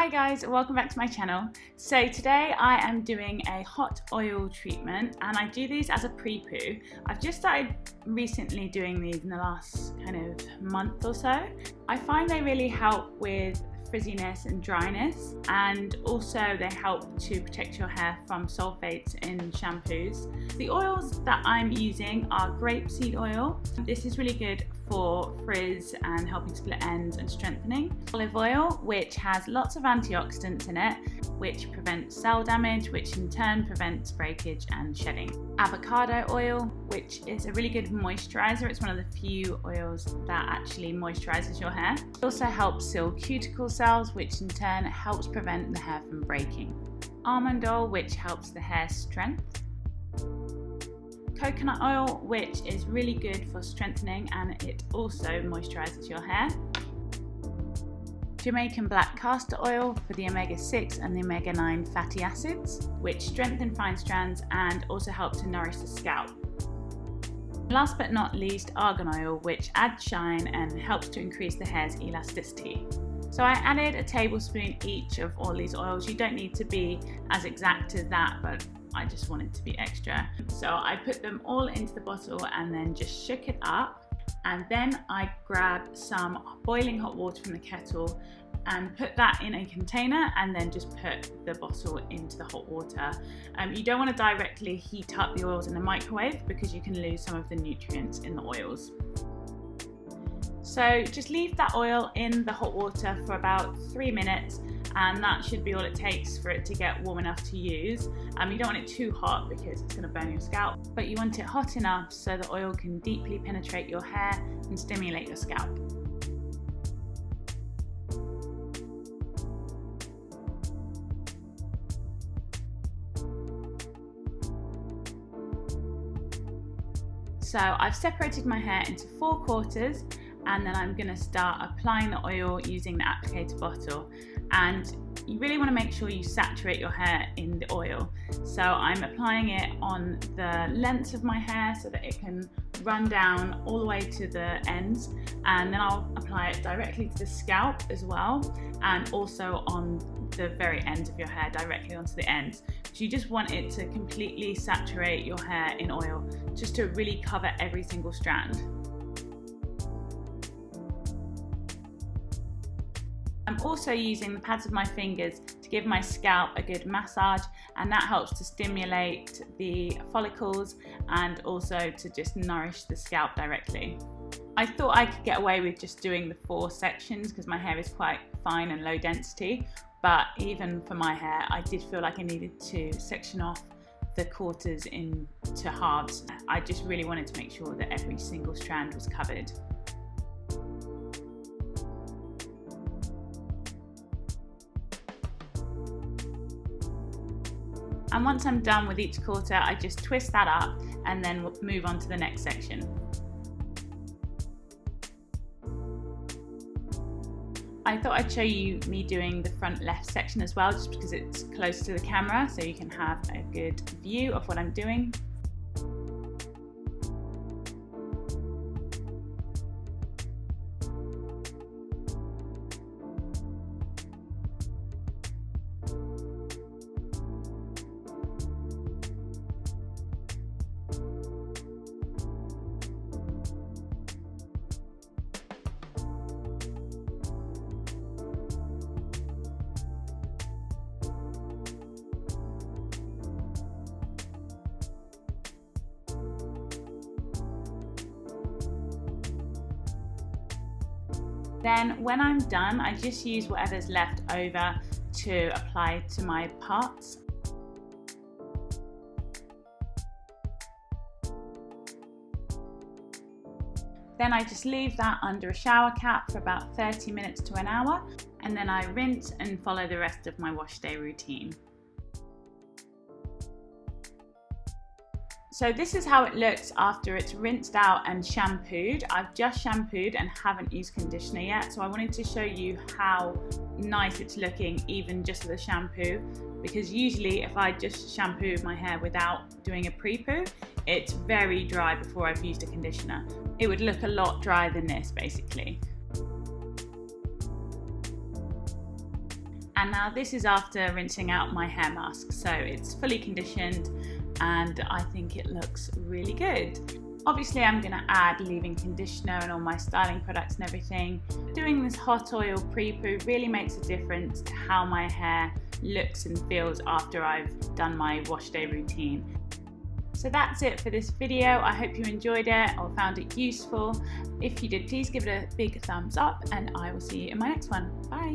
Hi guys, welcome back to my channel. So today I am doing a hot oil treatment and I do these as a pre-poo. I've just started recently doing these in the last kind of month or so. I find they really help with frizziness and dryness, and also they help to protect your hair from sulfates in shampoos. The oils that I'm using are grapeseed oil. This is really good for frizz and helping split ends and strengthening. Olive oil, which has lots of antioxidants in it, which prevents cell damage, which in turn prevents breakage and shedding. Avocado oil, which is a really good moisturizer. It's one of the few oils that actually moisturizes your hair. It also helps seal cuticle cells, which in turn helps prevent the hair from breaking. Almond oil, which helps the hair strength. Coconut oil, which is really good for strengthening and it also moisturizes your hair. Jamaican black castor oil for the omega-6 and the omega-9 fatty acids, which strengthen fine strands and also help to nourish the scalp. Last but not least, argan oil, which adds shine and helps to increase the hair's elasticity. So I added a tablespoon each of all these oils. You don't need to be as exact as that, but I just wanted to be extra. So I put them all into the bottle and then just shook it up. And then I grabbed some boiling hot water from the kettle and put that in a container and then just put the bottle into the hot water. You don't want to directly heat up the oils in the microwave because you can lose some of the nutrients in the oils. So just leave that oil in the hot water for about 3 minutes and that should be all it takes for it to get warm enough to use. You don't want it too hot because it's going to burn your scalp, but you want it hot enough so the oil can deeply penetrate your hair and stimulate your scalp. So I've separated my hair into 4 quarters and then I'm going to start applying the oil using the applicator bottle. And you really want to make sure you saturate your hair in the oil. So I'm applying it on the length of my hair so that it can run down all the way to the ends, and then I'll apply it directly to the scalp as well, and also on the very end of your hair directly onto the ends. So you just want it to completely saturate your hair in oil just to really cover every single strand. I'm also using the pads of my fingers to give my scalp a good massage, and that helps to stimulate the follicles and also to just nourish the scalp directly. I thought I could get away with just doing the 4 sections because my hair is quite fine and low density, but even for my hair I did feel like I needed to section off the quarters into halves. I just really wanted to make sure that every single strand was covered. And once I'm done with each quarter, I just twist that up and then we'll move on to the next section. I thought I'd show you me doing the front left section as well, just because it's close to the camera so you can have a good view of what I'm doing. Then when I'm done, I just use whatever's left over to apply to my parts. Then I just leave that under a shower cap for about 30 minutes to an hour, and then I rinse and follow the rest of my wash day routine. So this is how it looks after it's rinsed out and shampooed. I've just shampooed and haven't used conditioner yet, so I wanted to show you how nice it's looking even just with a shampoo, because usually if I just shampoo my hair without doing a pre-poo, it's very dry before I've used a conditioner. It would look a lot drier than this basically. And now this is after rinsing out my hair mask, so it's fully conditioned and I think it looks really good. Obviously I'm going to add leave-in conditioner and all my styling products and everything. Doing this hot oil pre-poo really makes a difference to how my hair looks and feels after I've done my wash day routine. So that's it for this video. I hope you enjoyed it or found it useful. If you did, please give it a big thumbs up and I will see you in my next one. Bye!